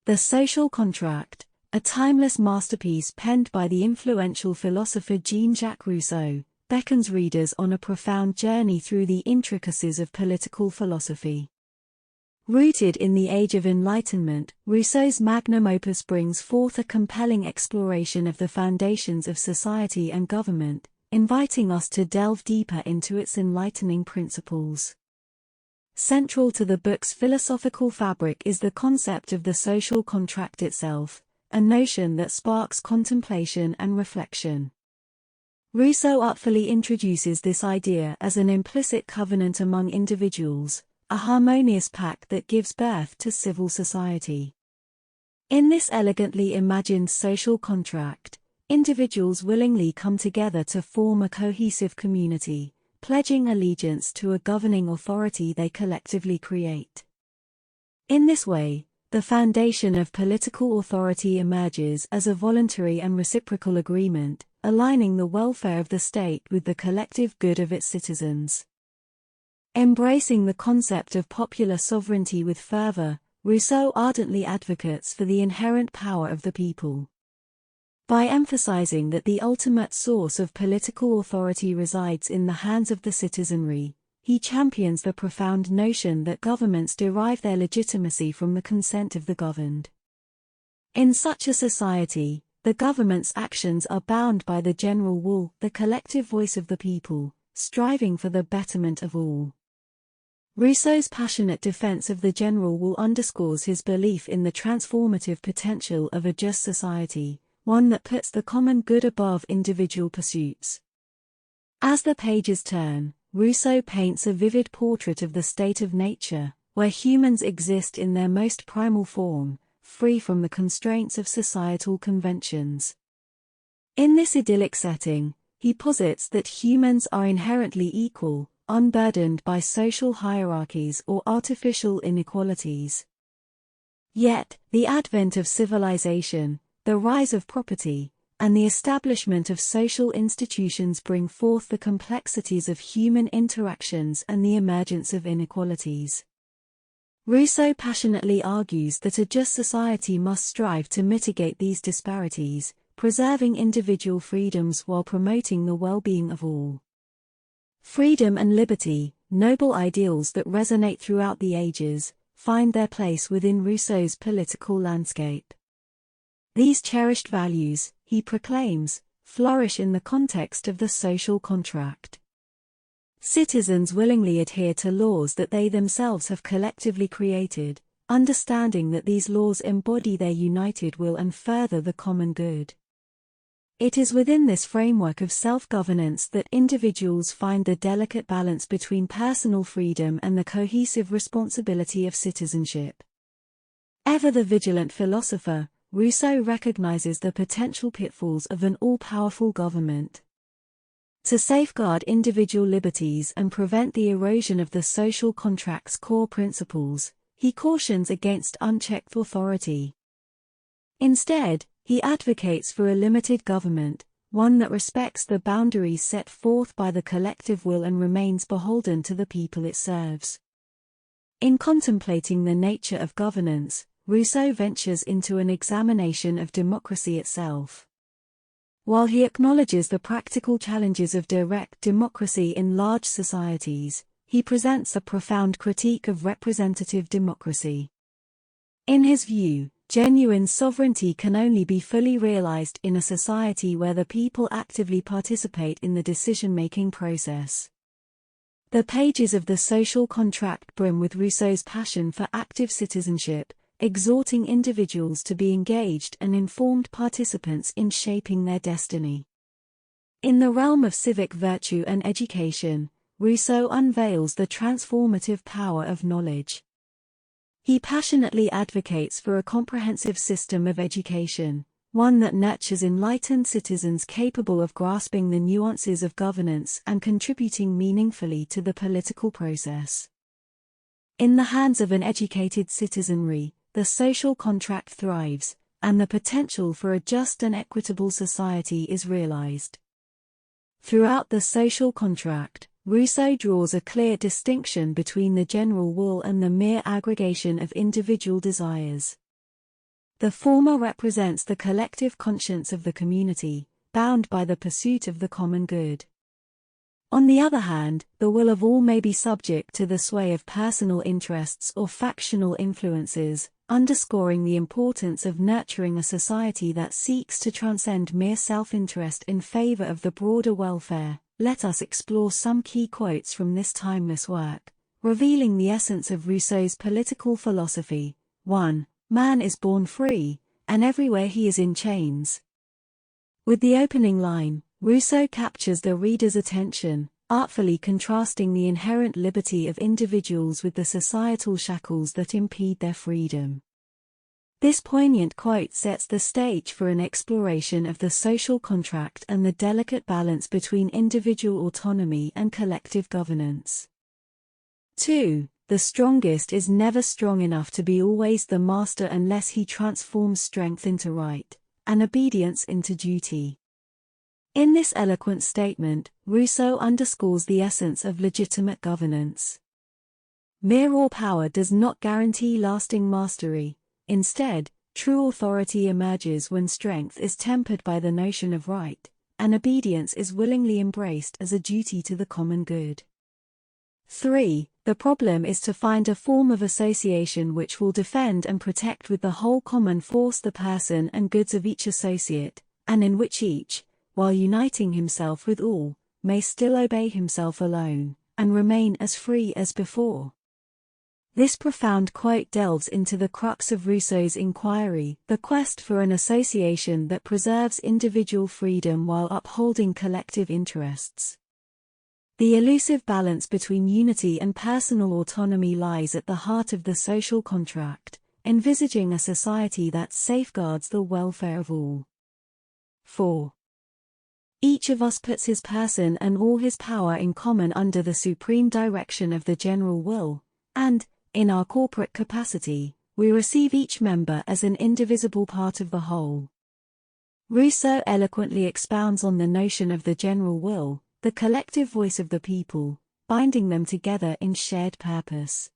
The Social Contract, a timeless masterpiece penned by the influential philosopher Jean-Jacques Rousseau, beckons readers on a profound journey through the intricacies of political philosophy. Rooted in the age of Enlightenment, Rousseau's magnum opus brings forth a compelling exploration of the foundations of society and government, inviting us to delve deeper into its enlightening principles. Central to the book's philosophical fabric is the concept of the social contract itself, a notion that sparks contemplation and reflection. Rousseau artfully introduces this idea as an implicit covenant among individuals, a harmonious pact that gives birth to civil society. In this elegantly imagined social contract, individuals willingly come together to form a cohesive community, pledging allegiance to a governing authority they collectively create. In this way, the foundation of political authority emerges as a voluntary and reciprocal agreement, aligning the welfare of the state with the collective good of its citizens. Embracing the concept of popular sovereignty with fervor, Rousseau ardently advocates for the inherent power of the people. By emphasizing that the ultimate source of political authority resides in the hands of the citizenry, he champions the profound notion that governments derive their legitimacy from the consent of the governed. In such a society, the government's actions are bound by the general will, the collective voice of the people, striving for the betterment of all. Rousseau's passionate defense of the general will underscores his belief in the transformative potential of a just society, one that puts the common good above individual pursuits. As the pages turn, Rousseau paints a vivid portrait of the state of nature, where humans exist in their most primal form, free from the constraints of societal conventions. In this idyllic setting, he posits that humans are inherently equal, unburdened by social hierarchies or artificial inequalities. Yet, the advent of civilization, the rise of property, and the establishment of social institutions bring forth the complexities of human interactions and the emergence of inequalities. Rousseau passionately argues that a just society must strive to mitigate these disparities, preserving individual freedoms while promoting the well-being of all. Freedom and liberty, noble ideals that resonate throughout the ages, find their place within Rousseau's political landscape. These cherished values, he proclaims, flourish in the context of the social contract. Citizens willingly adhere to laws that they themselves have collectively created, understanding that these laws embody their united will and further the common good. It is within this framework of self-governance that individuals find the delicate balance between personal freedom and the cohesive responsibility of citizenship. Ever the vigilant philosopher, Rousseau recognizes the potential pitfalls of an all-powerful government. To safeguard individual liberties and prevent the erosion of the social contract's core principles, he cautions against unchecked authority. Instead, he advocates for a limited government, one that respects the boundaries set forth by the collective will and remains beholden to the people it serves. In contemplating the nature of governance, Rousseau ventures into an examination of democracy itself. While he acknowledges the practical challenges of direct democracy in large societies, he presents a profound critique of representative democracy. In his view, genuine sovereignty can only be fully realized in a society where the people actively participate in the decision-making process. The pages of the social contract brim with Rousseau's passion for active citizenship, exhorting individuals to be engaged and informed participants in shaping their destiny. In the realm of civic virtue and education, Rousseau unveils the transformative power of knowledge. He passionately advocates for a comprehensive system of education, one that nurtures enlightened citizens capable of grasping the nuances of governance and contributing meaningfully to the political process. In the hands of an educated citizenry, the social contract thrives, and the potential for a just and equitable society is realized. Throughout the social contract, Rousseau draws a clear distinction between the general will and the mere aggregation of individual desires. The former represents the collective conscience of the community, bound by the pursuit of the common good. On the other hand, the will of all may be subject to the sway of personal interests or factional influences, underscoring the importance of nurturing a society that seeks to transcend mere self-interest in favor of the broader welfare. Let us explore some key quotes from this timeless work, revealing the essence of Rousseau's political philosophy. 1. Man is born free, and everywhere he is in chains. With the opening line, Rousseau captures the reader's attention, artfully contrasting the inherent liberty of individuals with the societal shackles that impede their freedom. This poignant quote sets the stage for an exploration of the social contract and the delicate balance between individual autonomy and collective governance. 2. The strongest is never strong enough to be always the master unless he transforms strength into right, and obedience into duty. In this eloquent statement, Rousseau underscores the essence of legitimate governance. Mere raw power does not guarantee lasting mastery. Instead, true authority emerges when strength is tempered by the notion of right, and obedience is willingly embraced as a duty to the common good. 3. The problem is to find a form of association which will defend and protect with the whole common force the person and goods of each associate, and in which each, while uniting himself with all, may still obey himself alone, and remain as free as before. This profound quote delves into the crux of Rousseau's inquiry, the quest for an association that preserves individual freedom while upholding collective interests. The elusive balance between unity and personal autonomy lies at the heart of the social contract, envisaging a society that safeguards the welfare of all. 4. Each of us puts his person and all his power in common under the supreme direction of the general will, and, in our corporate capacity, we receive each member as an indivisible part of the whole. Rousseau eloquently expounds on the notion of the general will, the collective voice of the people, binding them together in shared purpose.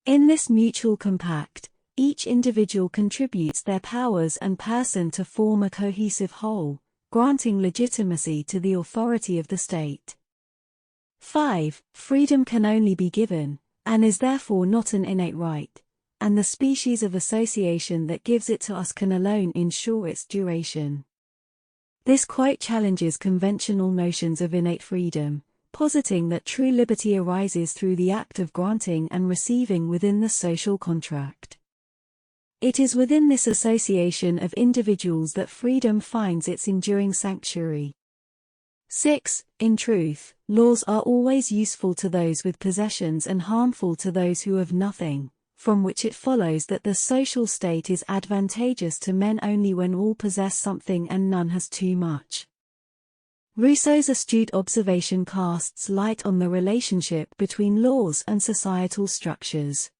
In this mutual compact, each individual contributes their powers and person to form a cohesive whole, granting legitimacy to the authority of the state. 5. Freedom can only be given, and is therefore not an innate right, and the species of association that gives it to us can alone ensure its duration. This quote challenges conventional notions of innate freedom, positing that true liberty arises through the act of granting and receiving within the social contract. It is within this association of individuals that freedom finds its enduring sanctuary. 6. In truth, laws are always useful to those with possessions and harmful to those who have nothing, from which it follows that the social state is advantageous to men only when all possess something and none has too much. Rousseau's astute observation casts light on the relationship between laws and societal structures.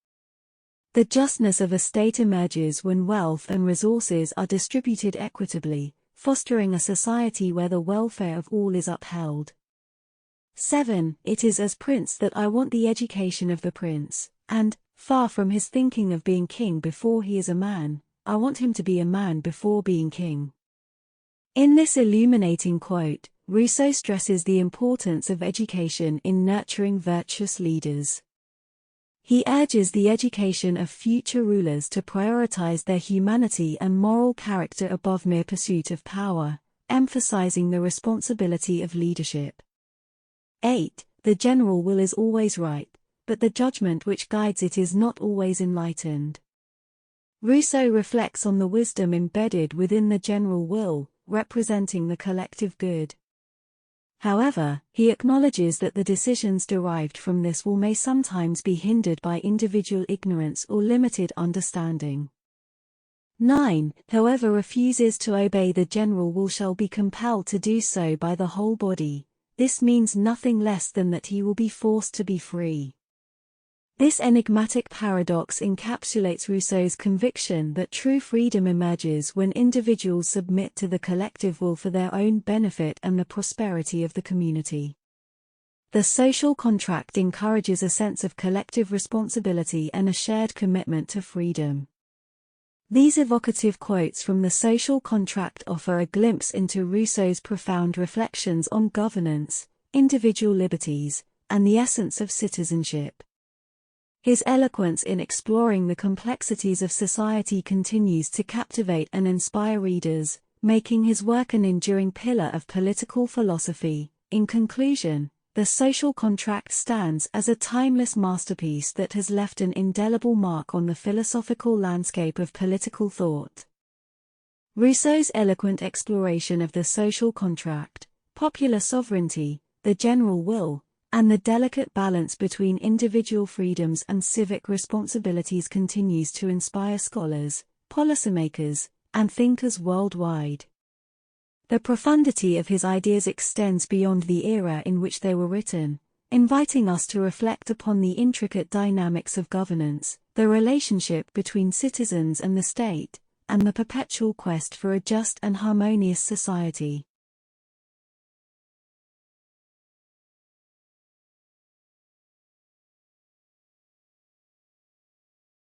The justness of a state emerges when wealth and resources are distributed equitably, fostering a society where the welfare of all is upheld. 7. It is as prince that I want the education of the prince, and, far from his thinking of being king before he is a man, I want him to be a man before being king. In this illuminating quote, Rousseau stresses the importance of education in nurturing virtuous leaders. He urges the education of future rulers to prioritize their humanity and moral character above mere pursuit of power, emphasizing the responsibility of leadership. 8. The general will is always right, but the judgment which guides it is not always enlightened. Rousseau reflects on the wisdom embedded within the general will, representing the collective good. However, he acknowledges that the decisions derived from this will may sometimes be hindered by individual ignorance or limited understanding. 9. Whoever refuses to obey the general will shall be compelled to do so by the whole body. This means nothing less than that he will be forced to be free. This enigmatic paradox encapsulates Rousseau's conviction that true freedom emerges when individuals submit to the collective will for their own benefit and the prosperity of the community. The social contract encourages a sense of collective responsibility and a shared commitment to freedom. These evocative quotes from the social contract offer a glimpse into Rousseau's profound reflections on governance, individual liberties, and the essence of citizenship. His eloquence in exploring the complexities of society continues to captivate and inspire readers, making his work an enduring pillar of political philosophy. In conclusion, The Social Contract stands as a timeless masterpiece that has left an indelible mark on the philosophical landscape of political thought. Rousseau's eloquent exploration of the social contract, popular sovereignty, the general will, and the delicate balance between individual freedoms and civic responsibilities continues to inspire scholars, policymakers, and thinkers worldwide. The profundity of his ideas extends beyond the era in which they were written, inviting us to reflect upon the intricate dynamics of governance, the relationship between citizens and the state, and the perpetual quest for a just and harmonious society.